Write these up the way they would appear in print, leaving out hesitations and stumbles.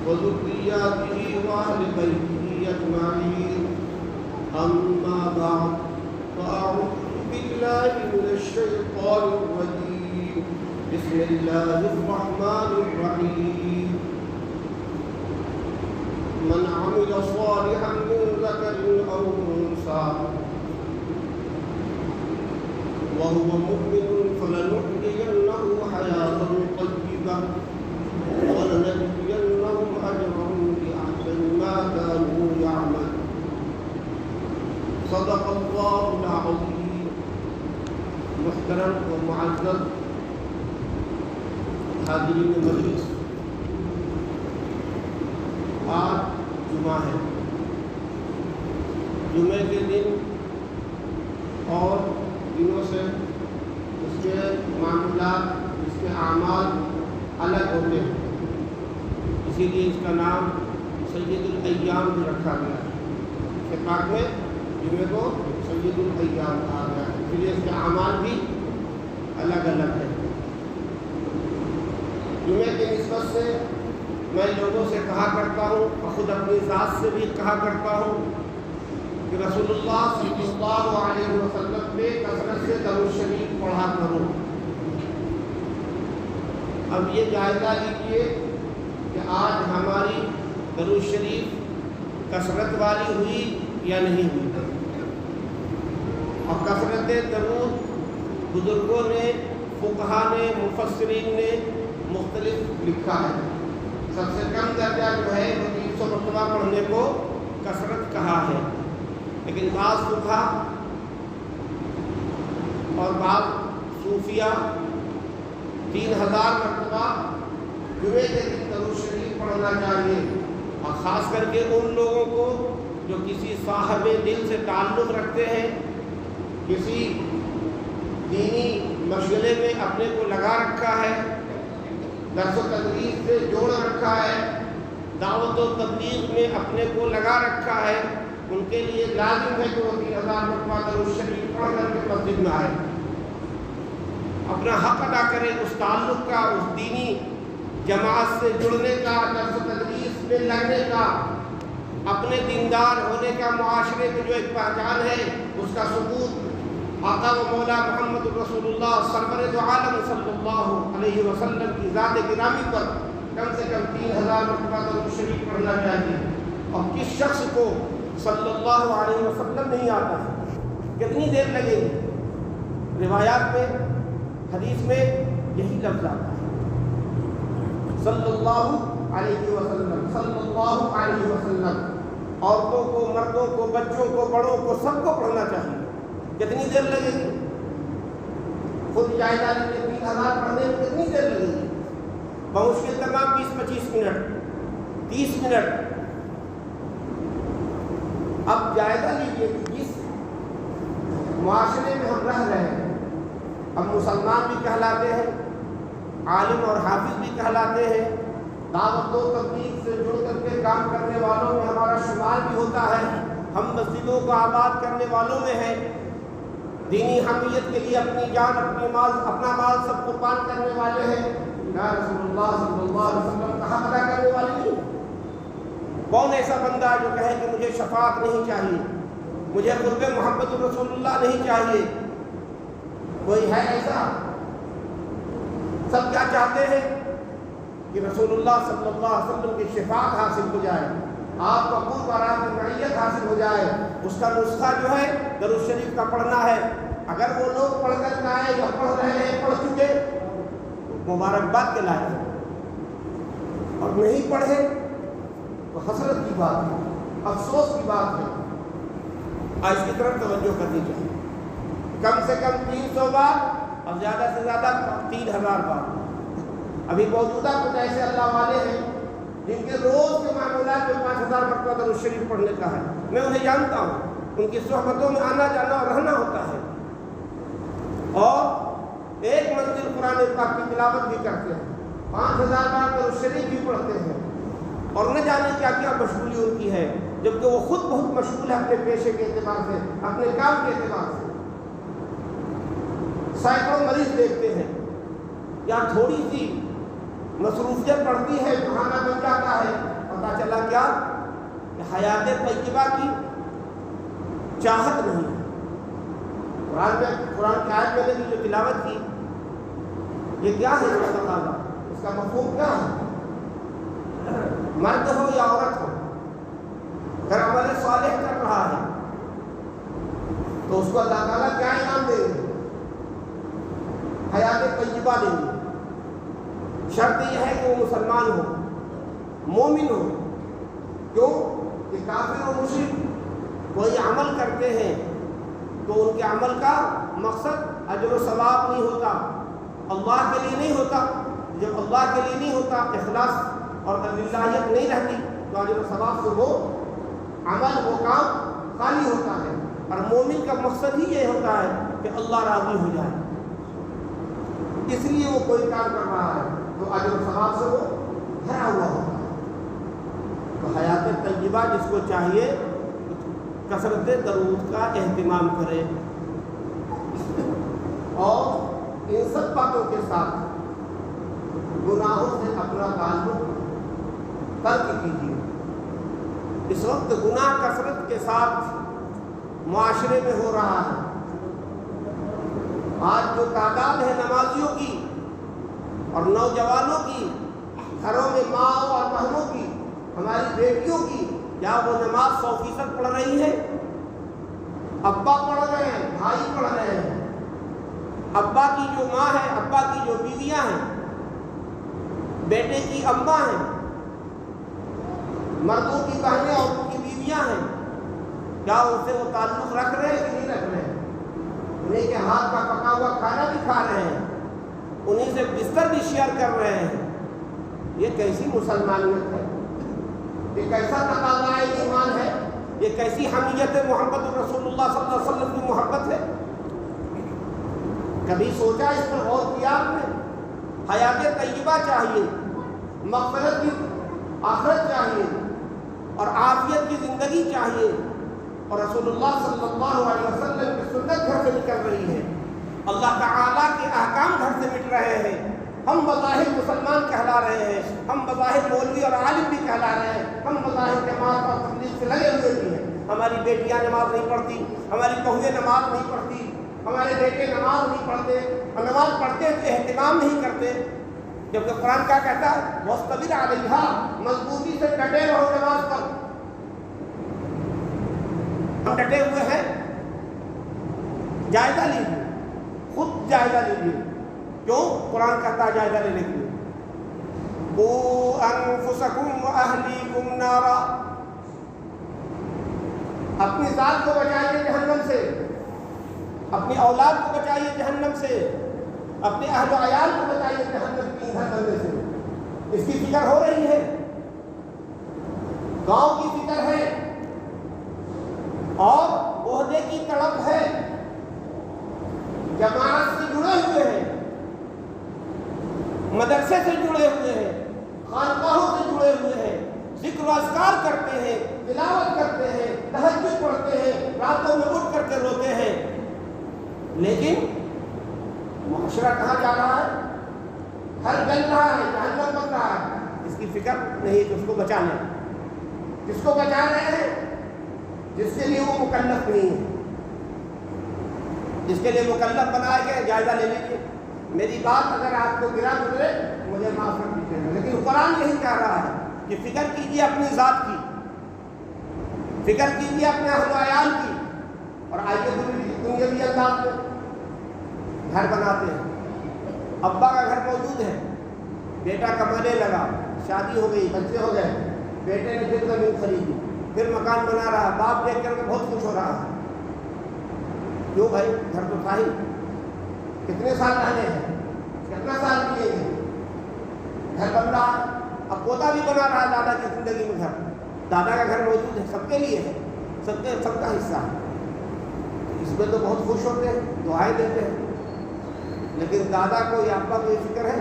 وذرياته وأهل بيته أجمعين. أما بعد فأعوذ بالله من الشيطان الرجيم. بسم الله الرحمن الرحيم. من عمل صالحا من ذكر أو أنثى وهو مؤمن فلنحيينه حياة طيبة ولنجزينهم أجرهم بأحسن ما كانوا يعملون. صدق الله العظيم. محترم و معزز حاضرین مجلس، آج جمعہ ہے. جمعے کے دن اور دنوں سے اس کے معاملات، اس کے اعمال الگ ہوتے ہیں، اسی لیے اس کا نام سید الایام بھی رکھا گیا ہے. پاک میں جمعے کو سید الایام کہا گیا ہے، اس لیے اس کے اعمال بھی الگ الگ ہیں. جمعے کی نسبت سے میں لوگوں سے کہا کرتا ہوں اور خود اپنی ذات سے بھی کہا کرتا ہوں کہ رسول اللہ صلی اللہ علیہ وسلم پہ کثرت سے درود شریف پڑھا کرو. اب یہ جائزہ لیجیے کہ آج ہماری درود شریف کثرت والی ہوئی یا نہیں ہوئی. اور کثرت درود بزرگوں نے، فقہا نے، مفسرین نے مختلف لکھا ہے. سب سے کم درجہ جو ہے وہ 300 مرتبہ پڑھنے کو کثرت کہا ہے، لیکن بعض فقہا اور بعض صوفیہ 3000 مرتبہ جمعے کے دن درود شریف پڑھنا چاہیے. اور خاص کر کے ان لوگوں کو جو کسی صاحب دل سے تعلق رکھتے ہیں، کسی دینی مشغلے میں اپنے کو لگا رکھا ہے، درس و تدریس سے جوڑ رکھا ہے، دعوت و تبلیغ میں اپنے کو لگا رکھا ہے، ان کے لیے لازم ہے کہ وہ 3000 مرتبہ درود شریف پڑھ کر کے مسجد میں آئے، اپنا حق ادا کرے اس تعلق کا، اس دینی جماعت سے جڑنے کا، درس و تدریس میں لگنے کا، اپنے دیندار ہونے کا. معاشرے میں جو ایک پہچان ہے اس کا ثبوت آقا و مولا محمد رسول اللہ سرور دو عالم صلی اللہ علیہ وسلم کی ذات گرامی پر کم سے کم 3000 مرتبہ درود شریف پڑھنا چاہیے. اور کس شخص کو صلی اللہ علیہ وسلم نہیں آتا ہے، کتنی دیر لگے گی؟ روایات میں، حدیث میں یہی لفظ آتا ہے، صلی اللہ علیہ وسلم، صلی اللہ علیہ وسلم. عورتوں کو، مردوں کو، بچوں کو، بڑوں کو، سب کو پڑھنا چاہیے. کتنی دیر لگے گی؟ خود جائزہ لیجیے، 3000 پڑھنے میں کتنی دیر لگے گی؟ بمشکل تمام 20-25 منٹ، 30 منٹ. اب جائزہ لیجیے کہ جس معاشرے میں ہم رہ رہے ہیں، ہم مسلمان بھی کہلاتے ہیں، عالم اور حافظ بھی کہلاتے ہیں، دعوت و تبلیغ سے جڑ کر کے کام کرنے والوں میں ہمارا شمار بھی ہوتا ہے، ہم مسجدوں کو آباد کرنے والوں میں ہیں، دینی حمیت کے لیے اپنی جان، اپنا مال سب قربان کرنے والے ہیں. یا رسول اللہ صلی اللہ علیہ وسلم کا حق ادا کرنے والے نہیں. کون ایسا بندہ ہے جو کہے کہ مجھے شفاعت نہیں چاہیے، مجھے قرب محمد رسول اللہ نہیں چاہیے؟ کوئی ہے ایسا؟ سب کیا چاہتے ہیں کہ رسول اللہ صلی اللہ علیہ وسلم کی شفاعت حاصل ہو جائے، آپ کو قرب اور آپ کی معیت حاصل ہو جائے. اس کا نسخہ جو ہے درود شریف کا پڑھنا ہے. اگر وہ لوگ پڑھ کر کے آئے یا پڑھ رہے ہیں، پڑھ چکے، مبارکباد کے لائق ہیں، اور نہیں پڑھے تو حسرت کی بات ہے، افسوس کی بات ہے. اس کی طرف توجہ کرنی چاہیے. کم سے کم 300 بار اور زیادہ سے زیادہ 3000 بار. ابھی موجودہ کچھ ایسے اللہ والے ہیں جن کے روز کے معمولات میں 5000 مرتبہ درود شریف پڑھنے کا ہے. میں انہیں جانتا ہوں، ان کی صحبتوں میں آنا جانا اور رہنا ہوتا ہے، اور ایک منزل قرآن پاک کی تلاوت بھی کرتے ہیں، 5000 بار درود شریف بھی پڑھتے ہیں، اور نہ جانے کیا کیا مشغولی ان کی ہے، جبکہ وہ خود بہت مشغول ہے اپنے پیشے کے اعتبار سے، اپنے کام کے اعتبار سے. سینکڑوں مریض دیکھتے ہیں، یا تھوڑی سی مصروفیت پڑتی ہے، بہانہ بن جاتا ہے حیات طیبہ کی چاہت نہیں ہے۔ قرآن کی آیت میں نے جو تلاوت کی، یہ کیا ہے؟ اس کا تقاضا، اس کا مفہوم کیا ہے؟ مرد ہو یا عورت ہو، اگر عمل صالح کر رہا ہے تو اس کو اللہ تعالیٰ کیا انعام دیں گے؟ حیات طیبہ دیں گے۔ شرط یہ ہے کہ وہ مسلمان ہو، مومن ہو۔ کیوں کہ کافر اور مشرک کوئی عمل کرتے ہیں تو ان کے عمل کا مقصد اجر و ثواب نہیں ہوتا، اللہ کے لیے نہیں ہوتا۔ جب اللہ کے لیے نہیں ہوتا، اخلاص اور للہیت نہیں رہتی، تو اجر و ثواب سے وہ عمل، وہ کام خالی ہوتا ہے۔ اور مومن کا مقصد ہی یہ ہوتا ہے کہ اللہ راضی ہو جائے، اس لیے وہ کوئی کام کر رہا ہے تو اجر و ثواب سے وہ بھرا ہوا ہوتا ہے۔ تو حیات طیبہ جس کو چاہیے کثرت درود کا اہتمام کرے، اور ان سب باتوں کے ساتھ گناہوں سے اپنا تعلق ترک کیجیے۔ اس وقت گناہ کثرت کے ساتھ معاشرے میں ہو رہا ہے۔ آج جو تعداد ہے نمازیوں کی اور نوجوانوں کی، گھروں میں ماں اور بہنوں کی، ہماری بیٹیوں کی، کیا وہ نماز 100% پڑھ رہی ہے؟ ابا پڑھ رہے ہیں، بھائی پڑھ رہے ہیں۔ ابا کی جو ماں ہے، ابا کی جو بیویاں ہیں، بیٹے کی اماں ہیں، مردوں کی بہنیں اور ان کی بیویاں ہیں، کیا ان سے وہ تعلق رکھ رہے ہیں کہ نہیں رکھ رہے ہیں؟ انہیں کے ہاتھ کا پکا ہوا کھانا بھی کھا رہے ہیں، انہیں سے بستر بھی شیئر کر رہے ہیں۔ یہ کیسی مسلمانیت ہے؟ یہ کیسا تقاضا ایمان ہے؟ یہ کیسی حمیت محمد رسول اللہ صلی اللہ علیہ وسلم کی محبت ہے؟ کبھی سوچا اس پر غور کیا آپ نے؟ حیات طیبہ چاہیے، مغفرت کی آخرت چاہیے، اور عافیت کی زندگی چاہیے، اور رسول اللہ صلی اللہ علیہ وسلم کی سنت گھر سے نکل رہی ہے، اللہ تعالیٰ کے احکام گھر سے مٹ رہے ہیں۔ ہم بظاہر مسلمان کہلا رہے ہیں، ہم بظاہر مولوی اور عالم بھی کہلا رہے ہیں، ہم بظاہر جماعت اور تبلیغ سے لگے ہوئے بھی ہیں۔ ہماری بیٹیاں نماز نہیں پڑھتی، ہماری بہویں نماز نہیں پڑھتی، ہمارے بیٹے نماز نہیں پڑھتے، اور نماز پڑھتے تو اہتمام نہیں کرتے، جبکہ قرآن کیا کہتا ہے؟ وَاصْطَبِرْ عَلَيْهَا، مضبوطی سے ڈٹے رہو نماز پر۔ ہم ڈٹے ہوئے ہیں؟ جائزہ لیجیے، خود جائزہ لیجیے۔ کیوں؟ قرآن کہتا ہے جائزہ لینے کے لیے، قُوا أَنفُسَكُمْ وَأَهْلِيكُمْ نَارًا، اپنی ذات کو بچائیے جہنم سے، اپنی اولاد کو بچائیے جہنم سے، اپنے اہل و عیال کو بچائیے جہنم کی ایندھن بننے سے۔ اس کی فکر ہو رہی ہے؟ گاؤں کی فکر ہے، اور عہدے کی تڑپ ہے، جماعت سے جڑے ہوئے ہیں، مدرسے سے جڑے ہوئے ہیں، خانقاہوں سے جڑے ہوئے ہیں، ذکر و اذکار کرتے ہیں، تلاوت کرتے ہیں، تہجد پڑھتے ہیں، راتوں میں اٹھ کر کے روتے ہیں، لیکن معاشرہ کہاں جا رہا ہے؟ گھر جل رہا ہے، جہنم بن رہا ہے۔ اس کی فکر نہیں کہ اس کو بچانا۔ کس کو بچا رہے ہیں؟ جس کے لیے وہ مکلف نہیں ہے، جس کے لیے مکلف بنائے گئے۔ جائزہ لے لیجیے، میری بات اگر آپ کو گرا گزرے مجھے معاف کر دیجیے، لیکن قرآن یہی کہہ رہا ہے کہ فکر کیجیے اپنی ذات کی، فکر کیجیے اپنے اہل و عیال کی، اور آئیے دنیاوی انداز میں گھر بناتے ہیں۔ ابا کا گھر موجود ہے، بیٹا کمانے لگا، شادی ہو گئی، بچے ہو گئے، بیٹے نے پھر زمین خریدی، پھر مکان بنا رہا، باپ دیکھ کر کے بہت خوش ہو رہا ہے۔ کیوں بھائی؟ گھر تو تھا ہی، کتنے سال رہنے ہیں، کتنا سال کیے گئے، گھر بن رہا ہے۔ اب پوتا بھی بنا رہا ہے دادا کی زندگی میں گھر، دادا کا گھر موجود ہے، سب کے لیے ہے، سب کا حصہ ہے، اس میں تو بہت خوش ہوتے ہیں، دعائیں دیتے ہیں۔ لیکن دادا کو یا ابا کو یہ فکر ہے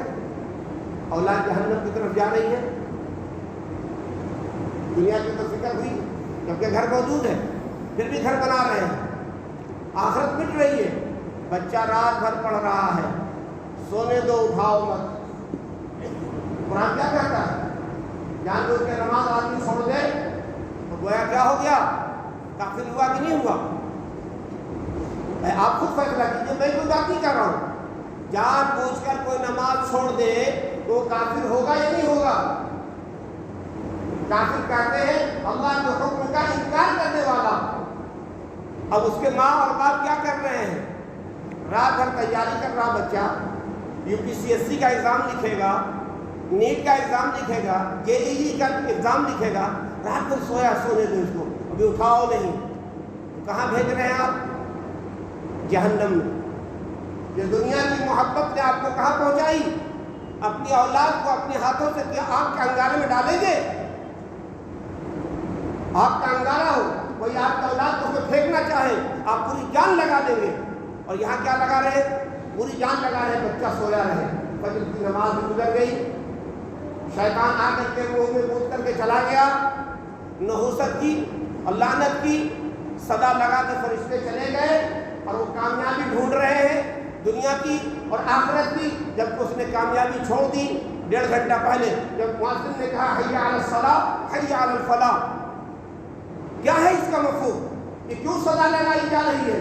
اولاد جہنم کی طرف جا رہی ہے؟ دنیا کی تو فکر ہوئی، جبکہ گھر موجود ہے، پھر بھی گھر بنا رہے ہیں۔ آخرت مٹ رہی ہے، بچہ رات بھر پڑھ رہا ہے، سونے دو اٹھاؤ مت۔ قرآن کیا کہتا ہے؟ جان بوجھ کے نماز آدمی چھوڑ دے تو گویا کیا ہو گیا؟ کافر ہوا کہ نہیں ہوا؟ آپ خود فیصلہ کیجیے، میں کوئی بات نہیں کر رہا ہوں۔ جان بوجھ کر کوئی نماز چھوڑ دے تو کافر ہوگا یا نہیں ہوگا؟ کافر کہتے ہیں اللہ کے حکم کا انکار کرنے والا۔ اب اس کے ماں اور باپ کیا کر رہے ہیں؟ رات بھر تیاری کر رہا بچہ، UPSC کا ایگزام لکھے گا، نیٹ کا ایگزام لکھے گا، JEE کا ایگزام لکھے گا، رات بھر سویا، سونے دیں اس کو، ابھی اٹھاؤ نہیں۔ کہاں بھیج رہے ہیں آپ؟ جہنم میں۔ یہ دنیا کی محبت نے آپ کو کہاں پہنچائی؟ اپنی اولاد کو اپنے ہاتھوں سے کیا آگ کے انگارے میں ڈالیں گے؟ آگ کا انگارہ ہو، کوئی آپ کی اولاد کو پھینکنا چاہے، آپ پوری جان لگا دیں گے۔ اور یہاں کیا لگا رہے؟ پوری جان لگا رہے، بچہ سویا رہے، فجر کی نماز بھی گزر گئی، شیطان آ کر کے منہ میں کود کر کے چلا گیا، نحوست کی اور لعنت کی صدا لگا کے فرشتے چلے گئے، اور وہ کامیابی ڈھونڈ رہے ہیں دنیا کی اور آخرت کی۔ جب اس نے کامیابی چھوڑ دی 1.5 گھنٹہ پہلے، جب مؤذن نے کہا حی علی الصلاۃ حی علی الفلاح، کیا ہے اس کا مفہوم؟ کہ کیوں صدا لگائی جا رہی ہے؟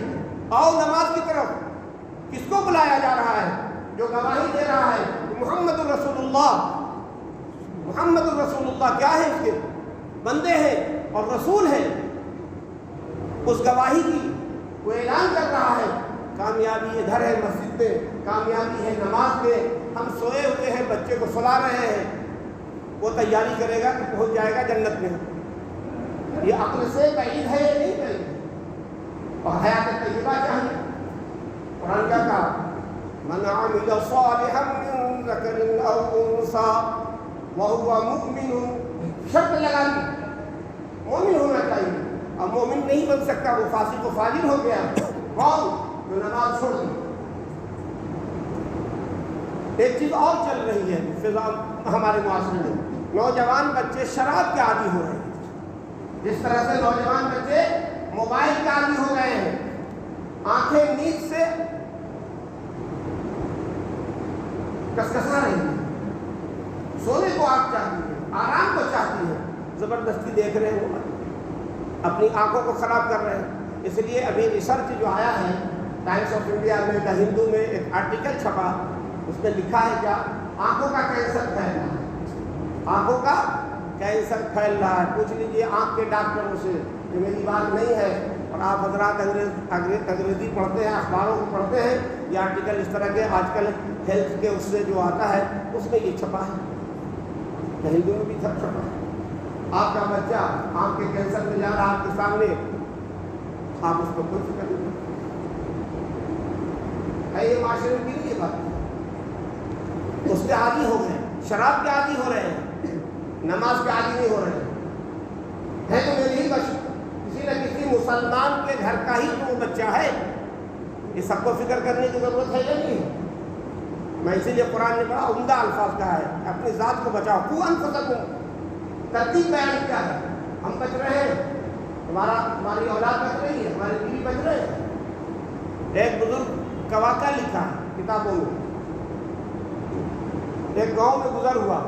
آؤ نماز کی طرف۔ کس کو بلایا جا رہا ہے؟ جو گواہی دے رہا ہے محمد الرسول اللہ، محمد الرسول اللہ کیا ہے؟ اس کے بندے ہیں اور رسول ہیں۔ اس گواہی کی وہ اعلان کر رہا ہے کامیابی ادھر ہے مسجد میں، کامیابی ہے نماز میں۔ ہم سوئے ہوئے ہیں، بچے کو سلا رہے ہیں، وہ تیاری کرے گا کہ پہنچ جائے گا جنت میں۔ یہ عقل سے بعید ہے یا نہیں بعید؟ اور حیات طیبہ چاہیے۔ قرآن کیا کہا؟ من عمل صالحا من ذکر او انثى وهو مؤمن، شرط لگا دی مومن ہونا چاہیے۔ اب مومن نہیں بن سکتا، وہ فاسق و فاجر ہو گیا۔ کون؟ جو نماز چھوڑ دی۔ ایک چیز اور چل رہی ہے فضا ہمارے معاشرے میں، نوجوان بچے شراب کے عادی ہو رہے ہیں۔ جس طرح سے نوجوان بچے موبائل کے عادی ہو گئے ہیں، آنکھیں نیند سے کسکسا رہی ہیں، سونے کو آپ چاہتی ہیں، آرام کو چاہتی ہیں، زبردستی دیکھ رہے ہیں، اپنی آنکھوں کو خراب کر رہے ہیں۔ اس لیے ابھی ریسرچ جو آیا ہے ٹائمس آف انڈیا میں، دا ہندو میں ایک آرٹیکل چھپا، اس میں لکھا ہے کیا؟ آنکھوں کا کینسر پھیل رہا ہے، آنکھوں کا کینسر پھیل رہا ہے۔ پوچھ لیجیے آنکھ کے ڈاکٹروں سے، یہ میری بات نہیں ہے۔ اور آپ حضرات انگریزی پڑھتے ہیں، اخباروں کو پڑھتے ہیں، یہ آرٹیکل اس طرح کے آج کل ہیلتھ کے اس سے جو آتا ہے اس میں یہ چھپا ہے، ہندو میں بھی چھپا ہے۔ آپ کا بچہ آنکھ کے کینسر میں جا رہا آپ کے سامنے، آپ اس کو کوئی فکر نہیں ہے۔ یہ معاشرے کی نہیں یہ بات، اس کے عادی ہو گئے، شراب کے عادی ہو رہے ہیں، نماز کے عادی نہیں ہو رہے ہیں۔ تو میری ہی بچ کسی نہ کسی مسلمان کے گھر کا ہی تو بچہ ہے، یہ سب کو فکر کرنے کی ضرورت ہے یا نہیں؟ میں اسی لیے قرآن نے بڑا عمدہ الفاظ کہا ہے، اپنی ذات کو بچاؤ، قوا انفسکم۔ ترتیب بیان کیا ہے؟ ہم بچ رہے ہیں، ہماری اولاد بچ رہی ہے، ہماری بیوی بچ رہے ہیں۔ ایک بزرگ کا واقعہ لکھا ہے کتابوں میں، ایک گاؤں میں گزر ہوا،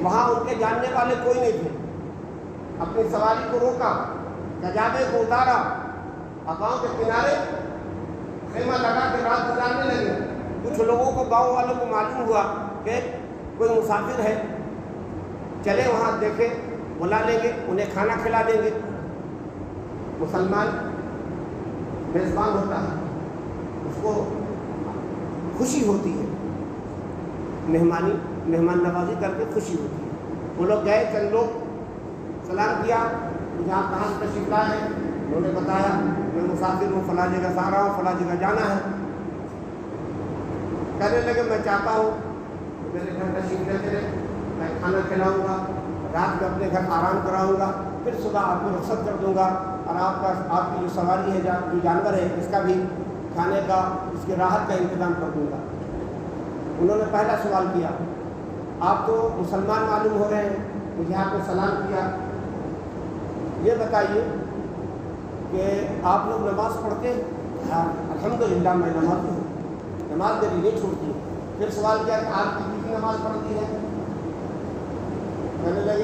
وہاں ان کے جاننے والے کوئی نہیں تھے، اپنی سواری کو روکا، کجابے کو اتارا اور گاؤں کے کنارے خیمہ لگا کے رات گزارنے لگے۔ کچھ لوگوں کو، گاؤں والوں کو معلوم ہوا کہ کوئی مسافر ہے، چلے وہاں دیکھے، بلا لیں گے، انہیں کھانا کھلا دیں گے۔ مسلمان میزبان ہوتا ہے، اس کو خوشی ہوتی ہے، مہمان نوازی کر کے خوشی ہوتی ہے۔ وہ لوگ گئے، چند لوگ سلام کیا، جہاں کہاں سے تشریف لائے ہیں، انہوں نے بتایا میں مسافر ہوں، فلاں جگہ سے آ رہا ہوں، فلاں جگہ جانا ہے۔ کہنے لگے میں چاہتا ہوں میرے گھر تشریف لے چلے، میں کھانا کھلاؤں گا، رات میں اپنے گھر آرام کراؤں گا، پھر صبح آپ کو رخصت کر دوں گا، اور آپ کی جو سواری ہے، جو جانور ہے، اس کا بھی کھانے کا، اس کی راحت کا انتظام کر دوں گا۔ انہوں نے پہلا سوال کیا، آپ تو مسلمان معلوم ہو رہے ہیں، مجھے آپ نے سلام کیا، یہ بتائیے کہ آپ لوگ نماز پڑھتے ہیں؟ ہاں الحمدللہ میں نماز ہوں، نماز میری نہیں چھوڑتی۔ پھر سوال کیا کہ آپ کی بیوی نماز پڑھتی ہے؟ کہنے لگے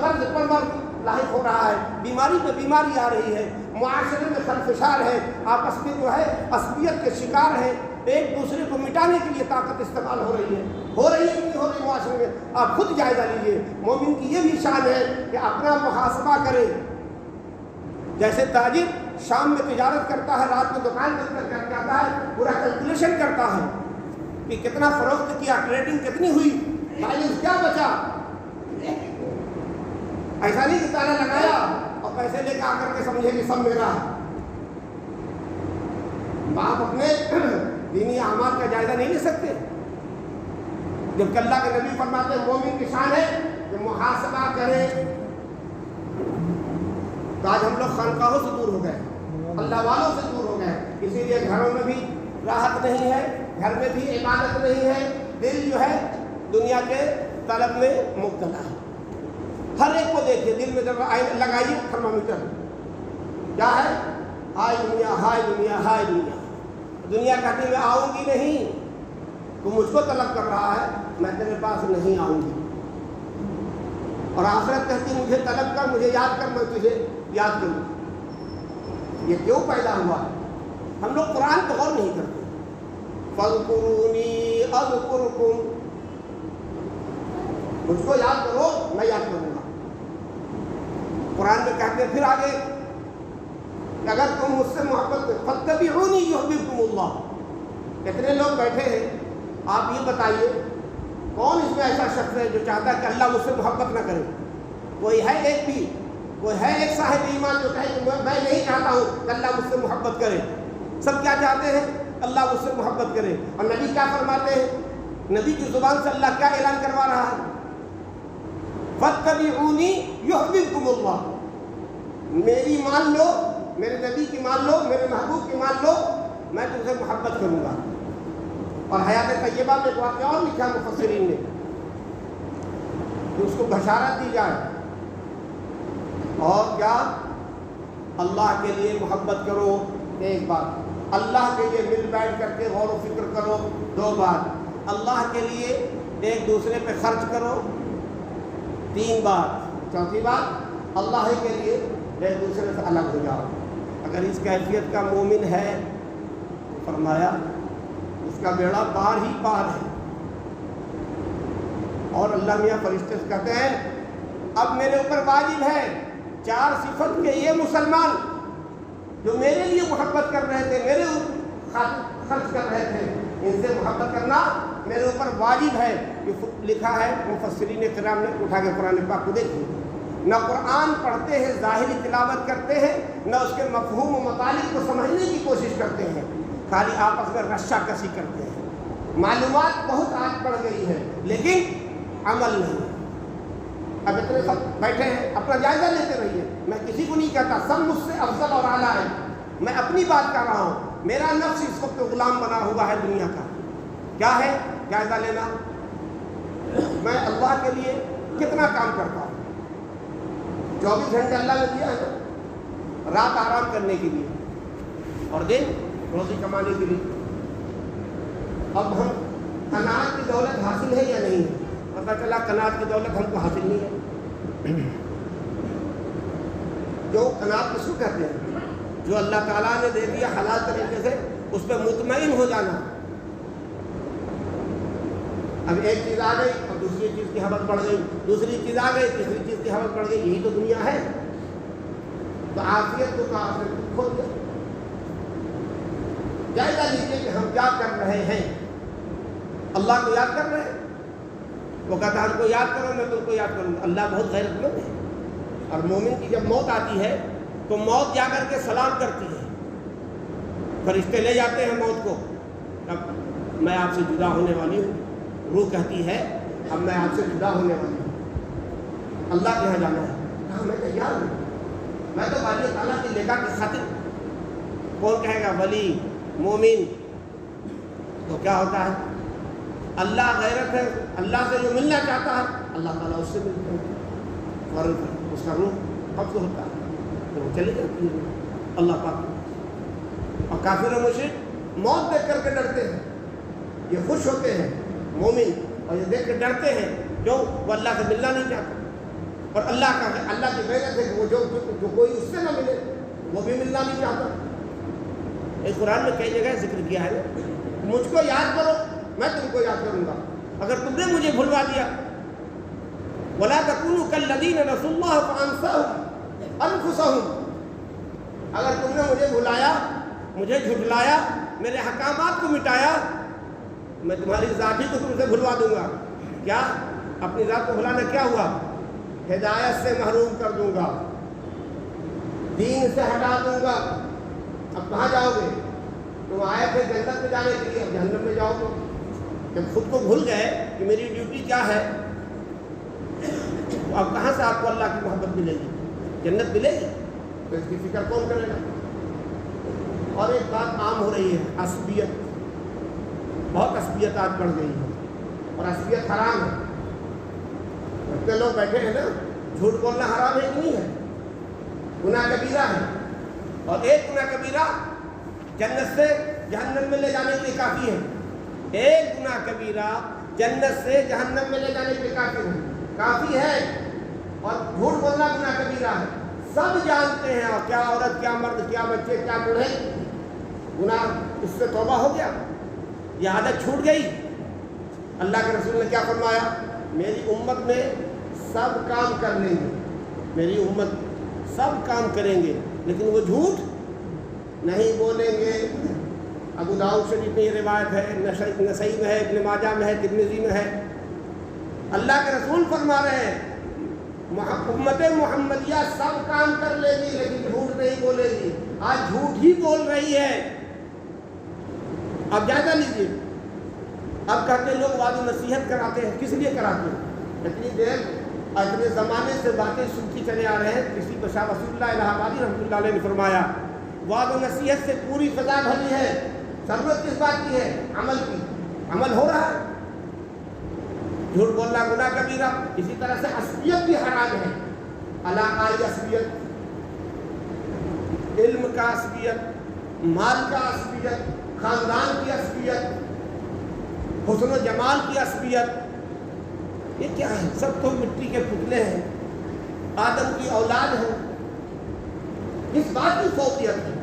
مرض پر مرض لاحق ہو رہا ہے، بیماری پہ بیماری آ رہی ہے، معاشرے میں خلفشار ہے، آپس میں جو ہے عصبیت کے شکار ہیں، ایک دوسرے کو مٹانے کے لیے طاقت استعمال ہو رہی ہے کہ نہیں ہو رہی معاشرے میں؟ آپ خود جائزہ لیجیے۔ مومن کی یہ بھی شان ہے کہ اپنا محاسبہ کرے۔ جیسے تاجر شام میں تجارت کرتا ہے، رات میں دکان بند کر کے آتا ہے، پورا کیلکولیشن کرتا ہے کہ کتنا فروخت کیا، ٹریڈنگ کتنی ہوئی، بیلنس کیا بچا۔ ایسا نہیں کہ تالا لگایا اور پیسے لے کے آ کر کے سمجھے کہ سب میرا ہے۔ آپ اپنے دینی اعمال کا جائزہ نہیں لے سکتے؟ جبکہ اللہ کے نبی فرماتے ہیں مومن کی شان ہے کہ محاسبہ کرے۔ تو آج ہم لوگ خانقاہوں سے دور ہو گئے، اللہ والوں سے دور ہو گئے، اسی لیے گھروں میں بھی راحت نہیں ہے، گھر میں بھی عبادت نہیں ہے، دل جو ہے دنیا کے طلب میں مبتلا ہے۔ ہر ایک کو دیکھیے، دل میں جب لگائیے تھرمامیٹر، کیا ہے؟ ہائے دنیا، ہائے دنیا، ہائے دنیا۔ دنیا کہتی میں آؤں گی نہیں، تو مجھ کو طلب کر رہا ہے، میں تیرے پاس نہیں آؤں گی۔ اور آخرت کہتی مجھے طلب کر، مجھے یاد کر، میں تجھے یاد کروں۔ یہ کیوں پیدا ہوا؟ ہم لوگ قرآن پہ غور نہیں کرتے۔ فَاذْكُرُونِي أَذْكُرْكُمْ، مجھ کو یاد کرو میں یاد کروں گا۔ قرآن میں کہتے ہیں پھر آگے کہ اگر تم مجھ سے محبت فَاتَّبِعُونِي يُحْبِبْكُمُ اللَّهُ۔ کتنے لوگ بیٹھے ہیں، آپ یہ بتائیے کون اس میں ایسا شخص ہے جو چاہتا ہے کہ اللہ مجھ سے محبت نہ کرے؟ کوئی ہے ایک بھی؟ کوئی ہے ایک صاحب ایمان جو کہے کہ میں نہیں چاہتا ہوں کہ اللہ مجھ سے محبت کرے؟ سب کیا چاہتے ہیں؟ اللہ مجھ سے محبت کرے۔ اور نبی کیا فرماتے ہیں؟ نبی کی زبان سے اللہ کیا اعلان کروا رہا ہے؟ فَاتَّبِعُونِي يُحْبِبْكُمُ اللَّهُ، میری مان لو، میرے نبی کی مان لو، میرے محبوب کی مان لو، میں تم سے محبت کروں گا۔ اور حیات طیبہ میں ایک واقعہ اور لکھا مفسرین نے کہ اس کو بشارت دی جائے، اور کیا؟ اللہ کے لیے محبت کرو، ایک بات، اللہ کے لیے مل بیٹھ کر کے غور و فکر کرو، دو بات، اللہ کے لیے ایک دوسرے پہ خرچ کرو، تین بات، چوتھی بات اللہ کے لیے ایک دوسرے سے الگ ہو جاؤ۔ اگر اس کیفیت کا مومن ہے تو فرمایا اس کا بیڑا پار ہی پار ہے۔ اور اللہ میاں فرشتے سے کہتے ہیں اب میرے اوپر واجب ہے چار صفت کے یہ مسلمان جو میرے لیے محبت کر رہے تھے، میرے خرچ کر رہے تھے، ان سے محبت کرنا میرے اوپر واجب ہے۔ یہ لکھا ہے مفسرین کرام نے، اٹھا کے قرآن پاک کو دیکھیں، نہ قرآن پڑھتے ہیں، ظاہری تلاوت کرتے ہیں، نہ اس کے مفہوم و مطالب کو سمجھنے کی کوشش کرتے ہیں، خالی آپس میں رشا کشی کرتے ہیں۔ معلومات بہت آج بڑھ گئی ہے لیکن عمل نہیں۔ اب اتنے سب بیٹھے ہیں، اپنا جائزہ لیتے رہیے، میں کسی کو نہیں کہتا، سب مجھ سے افضل اور اعلیٰ ہے، میں اپنی بات کر رہا ہوں۔ میرا نفس اس وقت غلام بنا ہوا ہے دنیا کا، کیا ہے؟ جائزہ لینا، میں اللہ کے لیے کتنا کام کرتا ہوں؟ 24 گھنٹے اللہ نے دیا ہے، رات آرام کرنے کے لیے اور دن روزی کمانے کے لیے۔ اب ہم قناعت کی دولت حاصل ہے یا نہیں ہے؟ پتہ چلا قناعت کی دولت ہم کو حاصل نہیں ہے۔ جو قناعت کس کو کہتے ہیں؟ جو اللہ تعالیٰ نے دے دیا حلال طریقے سے اس پہ مطمئن ہو جانا۔ اب ایک چیز آ گئی اور دوسری چیز کی حوث بڑھ گئی، دوسری چیز آ گئی تیسری چیز کی حوث بڑھ گئی، یہی تو دنیا ہے۔ تو عافیت کو آخرت کھو دیا۔ جائزہ لیجیے کہ ہم کیا کر رہے ہیں، اللہ کو یاد کر رہے ہیں؟ وہ کہتا ہے ہم کو یاد کرو، میں تم کو یاد کروں گا۔ اللہ بہت غیرت مند ہے، اور مومن کی جب موت آتی ہے تو موت جا کر کے سلام کرتی ہے، فرشتے لے جاتے ہیں موت کو، اب میں آپ سے جدا ہونے والی ہوں، روح کہتی ہے اب میں آپ سے جدا ہونے والی ہوں، اللہ کے یہاں جانا ہے، کہاں میں تیار ہوں، میں تو باری تعالیٰ کی لگا کی خاطر۔ کون کہے گا ولی مومن؟ تو کیا ہوتا ہے؟ اللہ غیرت ہے، اللہ سے جو ملنا چاہتا ہے اللہ تعالیٰ اس سے ملتے ہیں، فوراً اس کا روح قبض ہوتا ہے، تو وہ چلے جاتی ہے اللہ پاک۔ اور کافر و مشرک موت دیکھ کر کے ڈرتے ہیں، یہ خوش ہوتے ہیں مومن، اور یہ دیکھ کے ڈرتے ہیں، کیوں؟ وہ اللہ سے ملنا نہیں چاہتا۔ اور اللہ کی غیرت ہے کہ وہ جو کوئی اس سے نہ ملے وہ بھی ملنا نہیں چاہتا. ایک قرآن میں کئی جگہ ذکر کیا ہے نا، مجھ کو یاد کرو میں تم کو یاد کروں گا. اگر تم نے مجھے بھلوا دیا، وَلَا تَكُونُوا كَالَّذِينَ نَسُوا اللَّهَ فَأَنسَاهُمْ أَنفُسَهُمْ، اگر تم نے مجھے بھلایا، مجھے جھٹلایا، میرے احکامات کو مٹایا، میں تمہاری ذات ہی کو تم سے بھلوا دوں گا. کیا اپنی ذات کو بھلانا کیا ہوا؟ ہدایت سے محروم کر دوں گا، دین سے ہٹا دوں گا. اب کہاں جاؤ گے؟ تم آئے تھے جنت میں جانے کے لیے، اب جہنم میں جاؤ گے. جب خود کو بھول گئے کہ میری ڈیوٹی کیا ہے، اب کہاں سے آپ کو اللہ کی محبت ملے گی؟ جنت ملے گی تو اس کی فکر کون کرے گا؟ اور ایک بات عام ہو رہی ہے، عصبیت. بہت عصبیت آج بڑھ گئی ہے، اور عصبیت حرام ہے. اتنے لوگ بیٹھے ہیں نا، جھوٹ بولنا حرام ہے کہ نہیں ہے؟ گناہ کبیرہ ہے. اور ایک گناہ کبیرہ جنت سے جہنم میں لے جانے کے لیے کافی ہے. ایک گناہ کبیرہ جنت سے جہنم میں لے جانے کے لیے کافی ہے. اور جھوٹ بولنا گناہ کبیرہ ہے، سب جانتے ہیں. اور کیا عورت، کیا مرد، کیا بچے، کیا بوڑھے، گناہ اس سے توبہ ہو گیا، یہ عادت چھوٹ گئی. اللہ کے رسول نے کیا فرمایا؟ میری امت میں سب کام کر لیں گے، میری امت سب کام کریں گے، لیکن وہ جھوٹ نہیں بولیں گے. ابو داؤد شریف میں یہ روایت ہے، نسائی میں ہے، ابن ماجہ میں ہے، ترمذی میں ہے. اللہ کے رسول فرما رہے ہیں امت محمدیہ سب کام کر لے گی لیکن جھوٹ نہیں بولے گی. آج جھوٹ ہی بول رہی ہے. اب جائزہ لیجیے. اب کہتے ہیں لوگ وعظ و نصیحت کراتے ہیں، کس لیے کراتے ہیں؟ اتنی دیر اتنے زمانے سے باتیں سنتی چلے آ رہے ہیں. کسی کو شاہ وصول اللہ الہ آبادی رحمۃ اللہ علیہ نے فرمایا وعظ و نصیحت سے پوری فضا بھری ہے، ضرورت کس بات کی ہے؟ عمل کی. عمل ہو رہا ہے. جھوٹ بولنا گناہ کبیرہ. اسی طرح سے عصبیت بھی حرام ہے. علاقائی عصبیت، علم کا عصبیت، مال کا عصبیت، خاندان کی عصبیت، حسن و جمال کی عصبیت، یہ کیا ہے؟ سب تو مٹی کے پتلے ہیں، آدم کی اولاد ہیں. اس بات کی فوقیت ہے.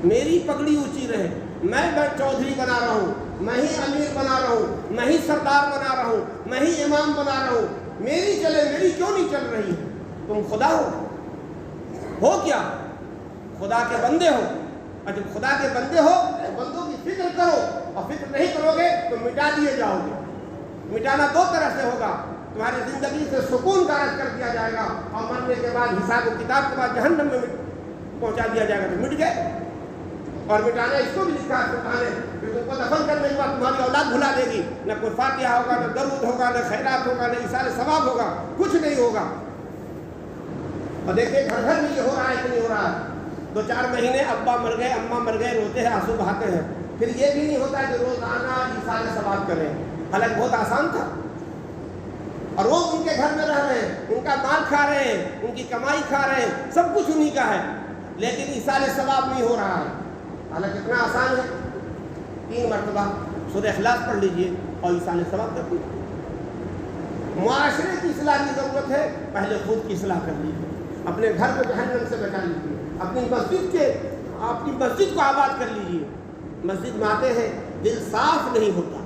میری پگڑی اونچی رہے، میں چودھری بنا رہا ہوں، میں ہی امیر بنا رہا ہوں، میں ہی سردار بنا رہا ہوں، میں ہی امام بنا رہا ہوں، میری چلے، میری کیوں نہیں چل رہی ہے؟ تم خدا ہو کیا؟ خدا کے بندے ہو. اور جب خدا کے بندے ہو تو بندوں کی فکر کرو، اور فکر نہیں کرو گے تو مٹا دیے جاؤ گے. مٹانا دو طرح سے ہوگا. تمہاری زندگی سے سکون غارت کر دیا جائے گا، اور مرنے کے بعد حساب و کتاب کے بعد جہنم میں پہنچا دیا جائے گا. تو مٹ گئے. اور مٹانا اس کو بھی لکھا ہے قرآن نے کہ تم کو دفن کرنے کے بعد تمہاری اولاد بھلا دے گی. نہ کوئی فاتحہ ہوگا، نہ درود ہوگا، نہ خیرات ہوگا، نہ ایثار ثواب ہوگا، کچھ نہیں ہوگا. اور دیکھیں گھر گھر میں یہ ہو رہا ہے کہ نہیں ہو رہا ہے. 2-4 مہینے ابا مر گئے، اماں مر گئے، روتے ہیں، آنسو بہاتے ہیں. پھر یہ بھی نہیں ہوتا کہ روزانہ ایثار ثواب کریں. حالانکہ بہت آسان تھا. اور وہ ان کے گھر میں رہ رہے ہیں، ان کا مال کھا رہے ہیں، ان کی کمائی کھا رہے ہیں، سب کچھ انہی کا ہے، لیکن ایثار ثواب نہیں ہو رہا ہے. حالانکہ اتنا آسان ہے. 3 مرتبہ سورہ اخلاص پڑھ لیجئے اور ایثار ثواب کر دیجیے. معاشرے کی اصلاح کی ضرورت ہے، پہلے خود کی اصلاح کر لیجیے. اپنے گھر کو جہنم سے بچا لیجیے. اپنی مسجد کو آباد کر لیجیے. مسجد میں آتے ہیں، دل صاف نہیں ہوتا.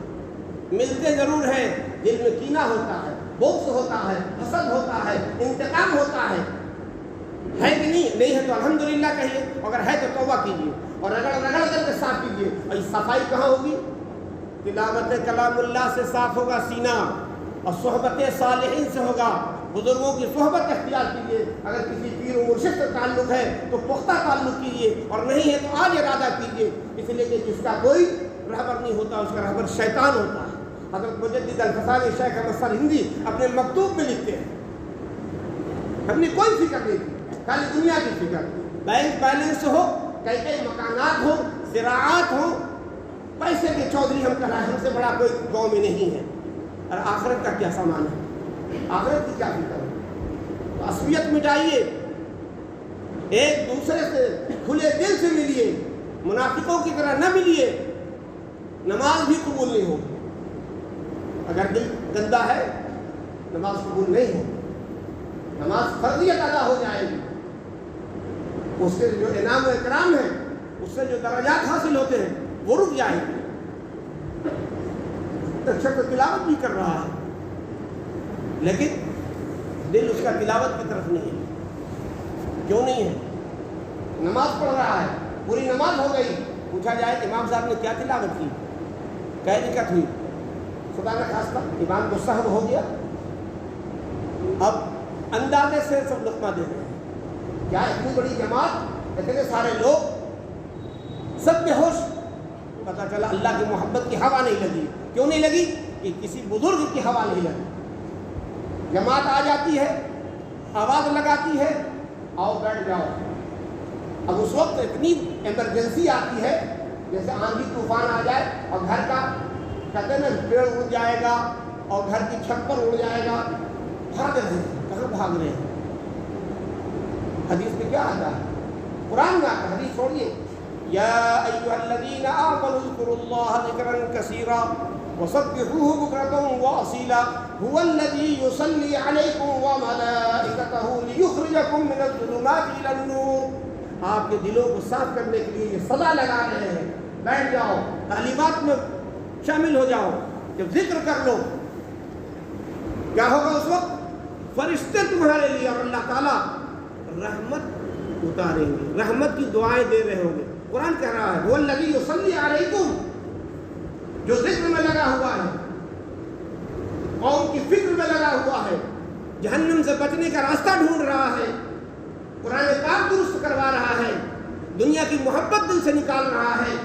ملتے ضرور ہیں، دل میں کینہ ہوتا ہے، بغض ہوتا ہے، حسد ہوتا ہے، انتقام ہوتا ہے. ہے کہ نہیں؟ نہیں ہے تو الحمدللہ کہیے، اگر ہے تو توبہ کیجیے اور رگڑ کر کے صاف کیجیے. اور یہ صفائی کہاں ہوگی؟ تلاوت کلام اللہ سے صاف ہوگا سینہ، اور صحبت صالحین سے ہوگا. بزرگوں کی صحبت اختیار کیجیے. اگر کسی پیر و مرشد سے تعلق ہے تو پختہ تعلق کیجیے، اور نہیں ہے تو آج ارادہ کیجیے. اس لیے کہ جس کا کوئی رہبر نہیں ہوتا اس کا رہبر شیطان ہوتا ہے. حضرت مجدد الفسانی شیخ احمد سر ہندی اپنے مکتوب میں لکھتے ہیں ہم نے کوئی فکر نہیں کی، خالی دنیا کی فکر. بینک بیلنس ہو، کئی مکانات ہو، زراعت ہو، پیسے کے چودھری ہم کہلائے، ہم سے بڑا کوئی گاؤں میں نہیں ہے. اور آخرت کا کیا سامان ہے؟ آخرت کی کیا فکر ہے؟ تو عصبیت مٹائیے، ایک دوسرے سے کھلے دل سے ملیے، منافقوں کی طرح نہ ملیے. نماز بھی قبول نہیں ہوگی. اگر دل گندا ہے نماز قبول نہیں ہوگی. نماز فرضیت ادا ہو جائے گی، اس کے جو انعام و اکرام ہے، اس سے جو درجات حاصل ہوتے ہیں وہ رک جائیں گے۔ شخص تلاوت بھی کر رہا ہے لیکن دل اس کا تلاوت کی طرف نہیں ہے۔ کیوں نہیں ہے؟ نماز پڑھ رہا ہے، پوری نماز ہو گئی، پوچھا جائے امام صاحب نے کیا تلاوت کی، کیا دقت ہوئی؟ خدا نہ خواستہ امام کو سہو ہو گیا، اب اندازے سے سب لقمہ دے رہے ہیں۔ کیا اتنی بڑی جماعت، اتنے سارے لوگ سب بے ہوش، پتہ چلا اللہ کی محبت کی ہوا نہیں لگی۔ کیوں نہیں لگی؟ کہ کسی بزرگ کی ہوا نہیں لگی۔ جماعت آ جاتی ہے، آواز لگاتی ہے، آؤ بیٹھ جاؤ۔ اب اس وقت اتنی ایمرجنسی آتی ہے، جیسے آندھی طوفان آ جائے اور گھر کا کہتے ہیں نا پیڑ اڑ جائے گا اور گھر کی چھت پر اڑ جائے گا، بھاگ رہے ہیں۔ کہاں بھاگ رہے ہیں؟ حدیث میں کیا آتا ہے؟ قرآن میں آتا ہے، حدیث چھوڑیے۔ یا ایھا الذین آمنوا اذکروا اللہ ذکرا کثیرا وسبحوہ بکرۃ واصیلا هو الذی یصلی علیکم وملائکتہ لیخرجکم من الظلمات الی النور۔ آپ کے دلوں کو صاف کرنے کے لیے یہ صدا لگا رہے ہیں، بیٹھ جاؤ، تعلیمات میں شامل ہو جاؤ، جب ذکر کر لو کیا ہوگا اس وقت؟ فرشتے تمہارے لیے اور اللہ تعالیٰ رحمت اتاریں گے، رحمت کی دعائیں دے رہے ہوں گے۔ قرآن کہہ رہا ہے وہ الذی یصلی علیکم، جو ذکر میں لگا ہوا ہے، قوم کی فکر میں لگا ہوا ہے، جہنم سے بچنے کا راستہ ڈھونڈ رہا ہے، قرآن پاک درست کروا رہا ہے، دنیا کی محبت دل سے نکال رہا ہے،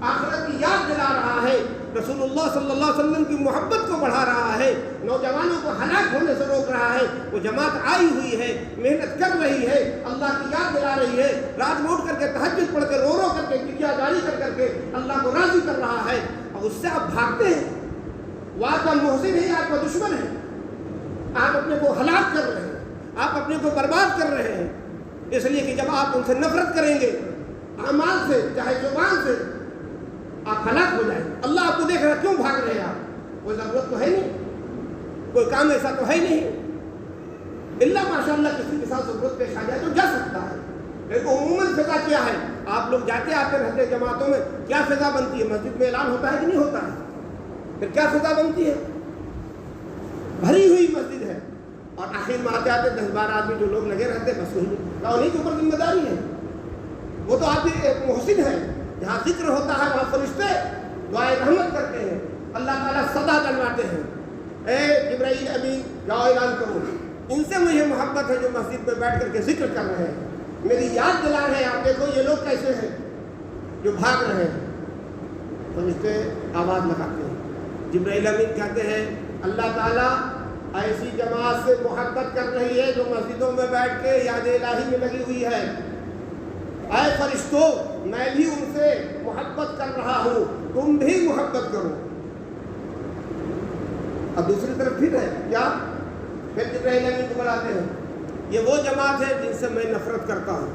آخرت کی یاد دلا رہا ہے، رسول اللہ صلی اللہ علیہ وسلم کی محبت کو بڑھا رہا ہے، نوجوانوں کو ہلاک ہونے سے روک رہا ہے۔ وہ جماعت آئی ہوئی ہے، محنت کر رہی ہے، اللہ کی یاد دلا رہی ہے، رات میں اٹھ کر کے تہجد پڑھ کے رو رو کر کے گریہ جاری کر کے اللہ کو راضی کر رہا ہے، اور اس سے آپ بھاگتے ہیں۔ وہ آپ کا محسن ہے، آپ کا دشمن ہے، آپ اپنے کو ہلاک کر رہے ہیں، آپ اپنے کو برباد کر رہے ہیں، اس لیے کہ جب آپ ان سے نفرت کریں گے اعمال سے چاہے زبان سے، آپ ہلاک ہو جائیں گے۔ اللہ آپ کو دیکھ رہا ہے، کیوں بھاگ رہے ہیں آپ؟ کوئی ضرورت تو ہے نہیں، کوئی کام ایسا تو ہے نہیں، اللہ ماشاء اللہ کسی کے ساتھ ضرورت پیش آ جائے تو جا سکتا ہے، لیکن عموماً فضا کیا ہے؟ آپ لوگ جاتے آتے رہتے جماعتوں میں، کیا فضا بنتی ہے؟ مسجد میں اعلان ہوتا ہے کہ نہیں ہوتا ہے؟ پھر کیا فضا بنتی ہے؟ بھری ہوئی مسجد ہے، اور آخر میں آتے آتے 10-12 آدمی جو لوگ لگے رہتے ہیں، بس انہیں کے اوپر ذمہ داری ہے۔ وہ تو آپ ایک محسن ہے، جہاں ذکر ہوتا ہے وہاں فرشتے دعائے رحمت کرتے ہیں، اللہ تعالیٰ صدا دلواتے ہیں، اے جبرائیل امین جاؤ اعلان کرو، ان سے مجھے محبت ہے جو مسجد میں بیٹھ کر کے ذکر کر رہے ہیں، میری یاد دلا رہے ہیں، آپ دیکھو یہ لوگ کیسے ہیں جو بھاگ رہے ہیں۔ فرشتے آواز لگاتے ہیں، جبرائیل امین کہتے ہیں اللہ تعالیٰ ایسی جماعت سے محبت کر رہی ہے جو مسجدوں میں بیٹھ کے یاد الہی میں لگی ہوئی ہے، اے فرشتوں میں بھی ان سے محبت کر رہا ہوں، تم بھی محبت کرو۔ اب دوسری طرف پھر ہے کیا؟ پھر جبرائیل امین کو بلاتے ہیں، یہ وہ جماعت ہے جن سے میں نفرت کرتا ہوں۔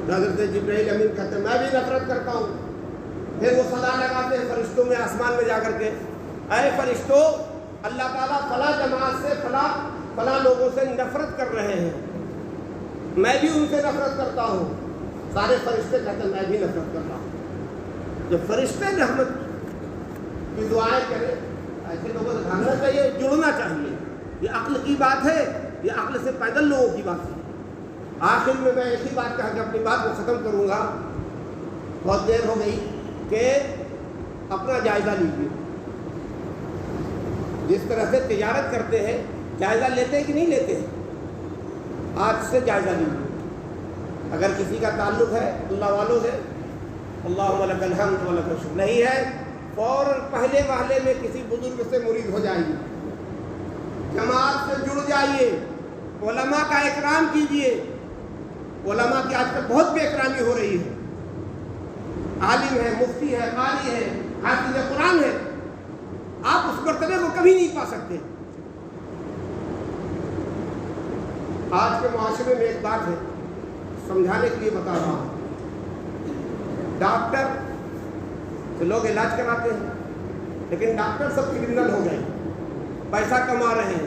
حضرت جبرائیل امین کہتے ہیں میں بھی نفرت کرتا ہوں۔ پھر وہ صدا لگاتے ہیں فرشتوں میں آسمان میں جا کر کے، اے فرشتوں اللہ تعالیٰ فلاں جماعت سے فلاں لوگوں سے نفرت کر رہے ہیں، میں بھی ان سے نفرت کرتا ہوں۔ سارے فرشتے کہتے ہیں میں بھی نفرت کر رہا ہوں۔ جب فرشتے رحمت کی دعائیں کریں، ایسے لوگوں سے بھاگنا چاہیے، جڑنا چاہیے۔ یہ عقل کی بات ہے، یہ عقل سے پیدل لوگوں کی بات ہے۔ آخر میں ایک ہی بات کہا کہ اپنی بات کو ختم کروں گا، بہت دیر ہو گئی، کہ اپنا جائزہ لیجیے۔ جس طرح سے تجارت کرتے ہیں جائزہ لیتے ہیں کہ نہیں لیتے ہیں؟ آج سے جائزہ لیجیے۔ اگر کسی کا تعلق ہے اللہ والوں سے، اللہم لک الحمد و لک الشکر، نہیں ہے فوراً پہلے محلے میں کسی بزرگ سے مرید ہو جائیے، جماعت سے جڑ جائیے، علماء کا اکرام کیجیے۔ علماء کی آج کل بہت بے اکرامی ہو رہی ہے، عالم ہے، مفتی ہے، قاری ہے، حافظ قرآن ہے، آپ اس مرتبے کو کبھی نہیں پا سکتے۔ آج کے معاشرے میں ایک بات ہے، سمجھانے کے لیے بتا رہا ہوں، ڈاکٹر تو لوگ علاج کراتے ہیں، لیکن ڈاکٹر سب کرمنل ہو گئے، پیسہ کما رہے ہیں،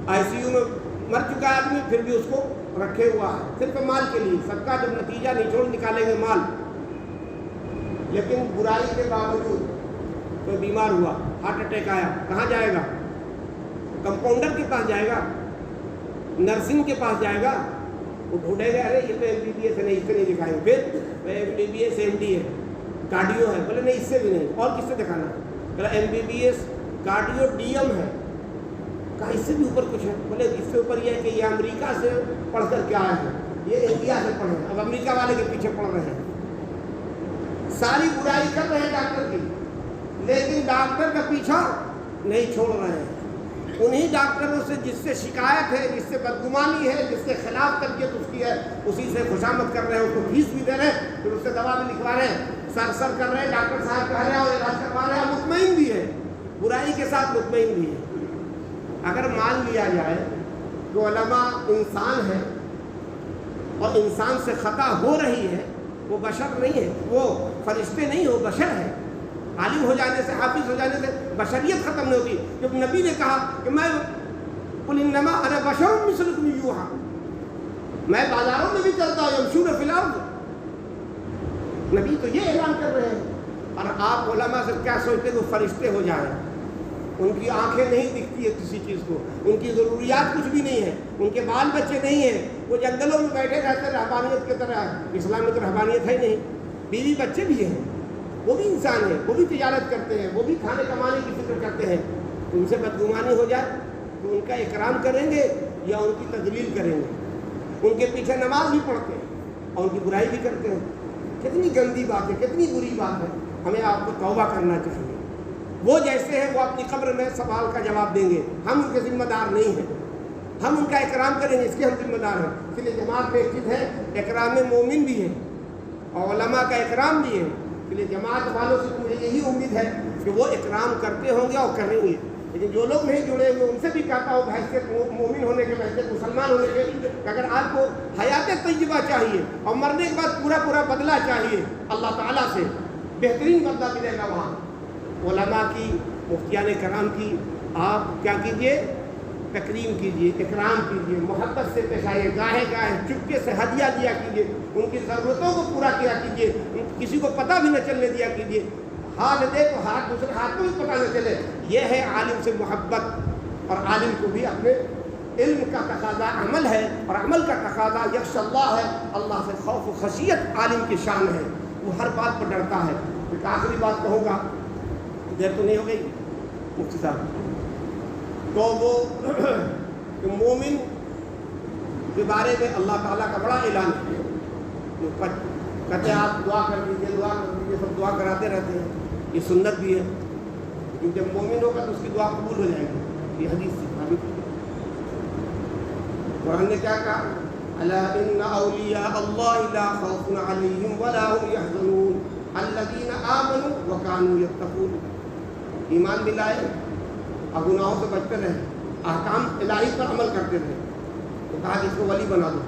ICU میں مر چکا ہے آدمی، پھر بھی اس کو رکھے ہوا ہے صرف مال کے لیے، سب کا جب نتیجہ نچوڑ نکالیں گے مال۔ لیکن برائی کے باوجود کوئی بیمار ہوا، ہارٹ اٹیک آیا، کہاں جائے گا؟ کمپاؤنڈر کے پاس جائے گا، نرسنگ کے پاس جائے گا، وہ ڈھونڈے گا ارے یہ تو MBBS ہے، نہیں اس سے نہیں دکھائیں گے، پھر MBBS MD ہے، کارڈیو ہے، بولے نہیں اس سے بھی نہیں، اور کس سے دکھانا؟ بولے MBBS کارڈیو DM ہے، کہا اس سے بھی اوپر کچھ ہے، بولے اس سے اوپر یہ ہے کہ یہ امریکہ سے پڑھ کر کے آئے ہیں، یہ انڈیا سے پڑھے ہیں، اب امریکہ والے کے پیچھے پڑھ رہے ہیں۔ ساری برائی کر رہے ہیں ڈاکٹر کی، لیکن ڈاکٹر کا پیچھا نہیں چھوڑ رہے ہیں۔ انہی ڈاکٹروں سے جس سے شکایت ہے، جس سے بدگمانی ہے، جس کے خلاف تربیت اس کی ہے، اسی سے خوشامد کر رہے ہیں، اس کو فیس بھی دے رہے ہیں، پھر اس سے دوا بھی لکھوا رہے ہیں، سر کر رہے ہیں، ڈاکٹر صاحب کہہ رہے ہیں اور علاج کروا رہے ہیں، مطمئن بھی ہے، برائی کے ساتھ مطمئن بھی ہے۔ اگر مان لیا جائے کہ علماء انسان ہے اور انسان سے خطا ہو رہی ہے، وہ بشر نہیں ہے، وہ فرشتے نہیں، وہ بشر ہے، عالم ہو جانے سے، حافظ ہو جانے سے بشریت ختم نہیں ہوتی۔ جب نبی نے کہا کہ میں قل انما انا بشر مثلکم یوحا، میں بازاروں میں بھی چلتا ہوں، یمشون فی الارض، نبی تو یہ اعلان کر رہے ہیں، اور آپ علماء سے کیا سوچتے کہ وہ فرشتے ہو جائیں؟ ان کی آنکھیں نہیں دکھتی ہے کسی چیز کو، ان کی ضروریات کچھ بھی نہیں ہے، ان کے بال بچے نہیں ہیں، وہ جنگلوں میں بیٹھے رہتے رہبانیت کی طرح، اسلام میں تو رہبانیت ہے ہی نہیں، بیوی بچے بھی ہیں، وہ بھی انسان ہیں، وہ بھی تجارت کرتے ہیں، وہ بھی کھانے کمانے کی فکر کرتے ہیں، ان سے بدگمانی ہو جائے تو ان کا اکرام کریں گے یا ان کی تذلیل کریں گے؟ ان کے پیچھے نماز بھی پڑھتے ہیں اور ان کی برائی بھی کرتے ہیں، کتنی گندی بات ہے، کتنی بری بات ہے۔ ہمیں آپ کو توبہ کرنا چاہیے۔ وہ جیسے ہیں وہ اپنی قبر میں سوال کا جواب دیں گے، ہم ان کے ذمہ دار نہیں ہیں، ہم ان کا اکرام کریں گے، اس کے ہم ذمہ دار ہیں۔ اس لیے جماعت میں ایک چیز ہے، اکرام مومن بھی ہے اور علماء کا اکرام بھی ہے، اس لیے جماعت والوں سے مجھے یہی امید ہے کہ وہ اکرام کرتے ہوں گے اور کریں گے۔ لیکن جو لوگ نہیں جڑے ہوئے ان سے بھی کہتا ہوں بحیثیت مومن ہونے کے، بحیثیت مسلمان ہونے کے، کہ اگر آپ کو حیات طیبہ چاہیے اور مرنے کے بعد پورا پورا بدلہ چاہیے اللہ تعالیٰ سے، بہترین بدلہ ملے گا وہاں علماء کی، مفتیان کرام کی، آپ کیا کیجئے؟ تکریم کیجئے، اکرام کیجئے، محبت سے پیش آئیے، گاہے گاہے چپکے سے ہدیہ دیا کیجئے، ان کی ضرورتوں کو پورا کیا کیجئے، کسی کو پتہ بھی نہ چلنے دیا کیجئے، ہاتھ دے تو ہاتھ دوسرے ہاتھ کو بھی پتہ نہ چلے۔ یہ ہے عالم سے محبت، اور عالم کو بھی اپنے علم کا تقاضا عمل ہے، اور عمل کا تقاضا یخشی اللہ ہے، اللہ سے خوف و خشیت عالم کی شان ہے، وہ ہر بات پر ڈرتا ہے۔ ایک آخری بات کہوں گا، دیر تو نہیں ہو گئی مفتی صاحب؟ تو وہ کہ مومن کے بارے میں اللہ تعالیٰ کا بڑا اعلان ہے، جو کہتے ہیں آپ دعا کر دیجیے، دعا کر دیجیے، سب دعا کراتے رہتے ہیں، یہ سنت بھی ہے، لیکن جب مومن ہوگا تو اس کی دعا قبول ہو جائے گی، یہ حدیث سے ثابت ہے۔ قرآن نے کیا کہا؟ الا ان اولیاء اللہ لا خوف علیہم ولا هم يحزنون الذین آمنوا وکانوا یتقون۔ ایمان بھی لائے اور گناہوں سے بچتے رہے، احکام الہی پر عمل کرتے رہے، تو کہا کہ اس کو ولی بنا دو،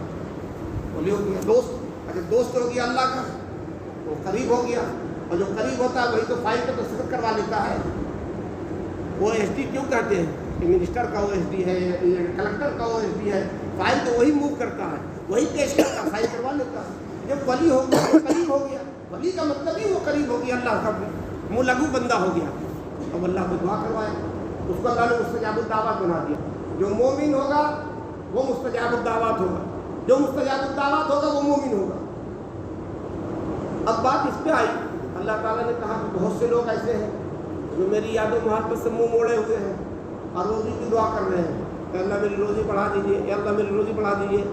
ولی ہو گیا، دوست، اگر دوست ہو گیا اللہ کا تو قریب ہو گیا، اور جو قریب ہوتا ہے وہی تو فائل پہ دستخط کروا لیتا ہے۔ وہ ایس ڈی کیوں کہتے ہیں؟ کہ منسٹر کا او ایس ڈی ہے، کلکٹر کا او ایس ڈی ہے، فائل تو وہی موو کرتا ہے، وہی پیش کرتا ہے، فائل کروا لیتا ہے۔ جب ولی ہو گیا تو قریب ہو گیا، ولی کا مطلب ہی وہ قریب ہو گیا، اللہ کا منہ لگو بندہ ہو گیا، اب اللہ کو دعا کروائے، اس کو اللہ نے مستجاب الدعوات بنا دیا۔ جو مومن ہوگا وہ مستجاب الدعوات ہوگا، جو مستجاب الدعوات ہوگا وہ مومن ہوگا۔ اب بات اس پہ آئی، اللہ تعالیٰ نے کہا کہ بہت سے لوگ ایسے ہیں جو میری یاد و محبت سے منہ موڑے ہوئے ہیں اور روزی کی دعا کر رہے ہیں کہ اللہ میری روزی بڑھا دیجیے، یا اللہ میری روزی بڑھا دیجیے۔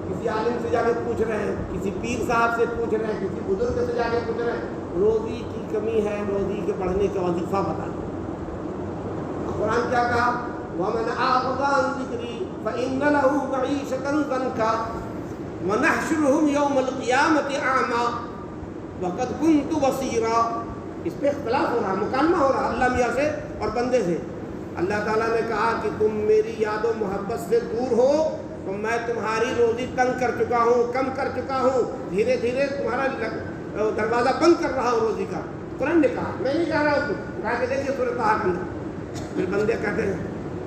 کسی عالم سے جا کے پوچھ رہے ہیں، کسی پیر صاحب سے پوچھ رہے ہیں، کسی بزرگ سے جا کے پوچھ رہے ہیں، روزی کی کمی ہے، روزی کے بڑھنے کا وظیفہ بتا دیں۔ قرآن کیا کہا؟ وَمَنْ أَعْرَضَ عَنْ ذِكْرِي فَإِنَّ لَهُ مَعِيشَةً ضَنْكًا وَنَحْشُرُهُ يَوْمَ الْقِيَامَةِ أَعْمَى وَقَدْ كُنْتُ بَصِيرًا۔ اس پہ اختلاف ہو رہا، مکالمہ ہو رہا اللہ میاں سے اور بندے سے۔ اللہ تعالیٰ نے کہا کہ تم میری یاد و محبت سے دور ہو تو میں تمہاری روزی تنگ کر چکا ہوں، کم کر چکا ہوں، دھیرے دھیرے تمہارا دروازہ بند کر رہا ہوں روزی کا۔ قرآن نے کہا، میں نہیں کہہ رہا ہوں، کہا کہ دیکھیے سورۃ طٰہٰ کے اندر۔ پھر بندے کہتے ہیں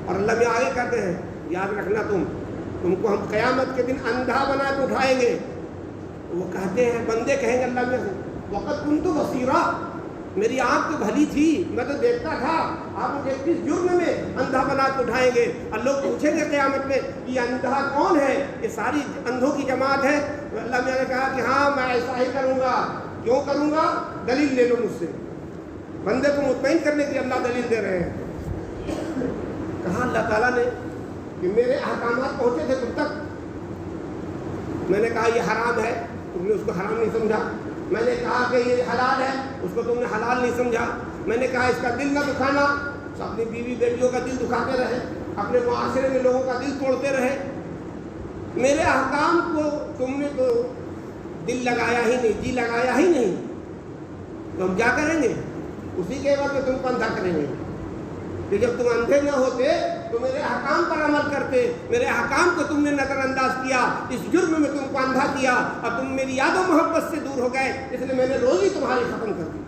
اور اللہ میں آگے کہتے ہیں یاد رکھنا تم کو ہم قیامت کے دن اندھا بنا کے اٹھائیں گے. وہ کہتے ہیں, بندے کہیں گے اللہ میں سے, وقت کن تو بصیرہ, میری آنکھ تو بھلی تھی, میں تو دیکھتا تھا, آپ مجھے کس جرم میں اندھا بنا کے اٹھائیں گے. اور لوگ پوچھیں گے قیامت میں یہ اندھا کون ہے, یہ ساری اندھوں کی جماعت ہے. اللہ میاں نے کہا کہ ہاں میں ایسا ہی کروں گا. کیوں کروں گا؟ دلیل لے لو مجھ سے. بندے کو مطمئن کرنے کے لیے اللہ دلیل دے رہے ہیں. کہا اللہ تعالیٰ نے کہ میرے احکامات پہنچے تھے تم تک. میں نے کہا یہ حرام ہے, تم نے اس کو حرام نہیں سمجھا. میں نے کہا کہ یہ حلال ہے, اس کو تم نے حلال نہیں سمجھا. میں نے کہا اس کا دل نہ دکھانا, اپنی بیوی بیٹیوں کا دل دکھاتے رہے, اپنے معاشرے میں لوگوں کا دل توڑتے رہے. میرے احکام کو تم نے تو دل لگایا ہی نہیں, جی لگایا ہی نہیں. تو ہم کیا کریں گے؟ اسی کے بعد میں تم کو اندھا کریں گے. کہ جب تم اندھے نہ ہوتے تو میرے احکام پر عمل کرتے, میرے احکام کو تم نے نظر انداز کیا, اس جرم میں تم کو اندھا کیا, اور تم میری یاد و محبت سے دور ہو گئے, اس لیے میں نے روزی تمہاری ختم کر دی.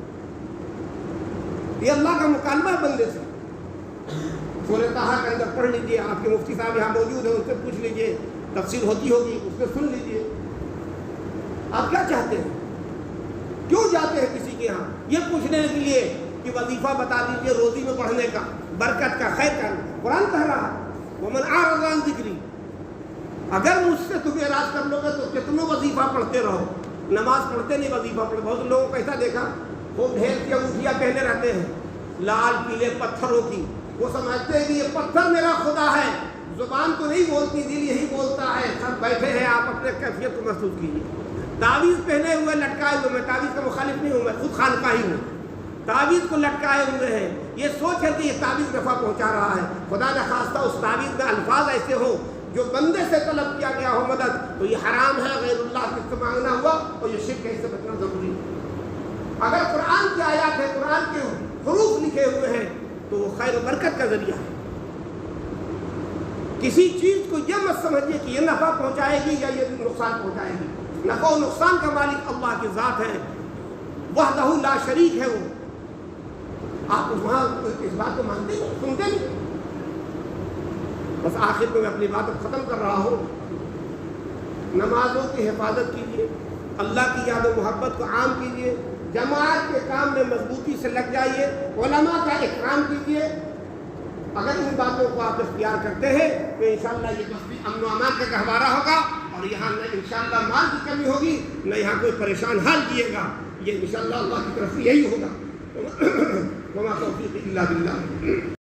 یہ اللہ کا مکالمہ ہے بندے سے. سورہ طٰہٰ کے اندر پڑھ لیجئے, آپ کے مفتی صاحب یہاں موجود ہیں, ان سے پوچھ لیجئے, تفسیر ہوتی ہوگی, اس سے سن لیجئے. آپ کیا چاہتے ہیں؟ کیوں جاتے ہیں کسی کے یہاں؟ یہ پوچھنے کے لیے کہ وظیفہ بتا دیجئے روزی میں پڑھنے کا, برکت کا, خیر کا. قرآن کہہ رہا ہے وَمَنْ أَعْرَضَ عَنْ ذِكْرِي, اگر مجھ سے تم اعراض کر لو گے تو کتنوں وظیفہ پڑھتے رہو, نماز پڑھتے نہیں وظیفہ پڑھتے. بہت لوگوں کو ایسا دیکھا وہ ڈھیر کی انگوٹھیاں پہنے رہتے ہیں لال پیلے پتھروں کی. وہ سمجھتے ہیں کہ یہ پتھر میرا خدا ہے, زبان تو نہیں بولتی, دل یہی بولتا ہے. سب بیٹھے ہیں, آپ اپنے کیفیت کو محسوس کیجیے. تعویذ پہنے ہوئے لٹکائے ہوئے, میں تعویذ کا مخالف نہیں ہوں, میں خود خانقاہی ہوں. تعویذ کو لٹکائے ہوئے ہیں, یہ سوچ ہے کہ یہ تعویذ نفع پہنچا رہا ہے. خدا نہ خواستہ اس تعویذ میں الفاظ ایسے ہوں جو بندے سے طلب کیا گیا ہو مدد, تو یہ حرام ہے, غیر اللہ سے مانگنا ہوا, اور یہ شرک ہے, اس سے بچنا ضروری ہے. اگر قرآن کی آیات ہے, قرآن کے حروف لکھے ہوئے ہیں, تو وہ خیر و برکت کا ذریعہ ہے. کسی چیز کو یہ مت سمجھیے کہ یہ نفع پہنچائے گی یا یہ نقصان پہنچائے گی. نفع و نقصان کا مالک اللہ کی ذات ہے, وحدہ لا شریک ہے وہ. آپ وہاں اس بات کو مانتے نہیں, سنتے نہیں. بس آخر میں اپنی بات ختم کر رہا ہوں. نمازوں کی حفاظت کیجیے, اللہ کی یاد و محبت کو عام کیجیے, جماعت کے کام میں مضبوطی سے لگ جائیے, علماء کا احترام کیجیے. اگر ان باتوں کو آپ اختیار کرتے ہیں تو انشاءاللہ یہ بستی امن و امان کا گہوارہ ہوگا, اور یہاں نہ انشاءاللہ مال کی کمی ہوگی, نہ یہاں کوئی پریشان حال کیے گا. یہ انشاءاللہ اللہ کی طرف سے یہی ہوگا. وما توفیق الا باللہ.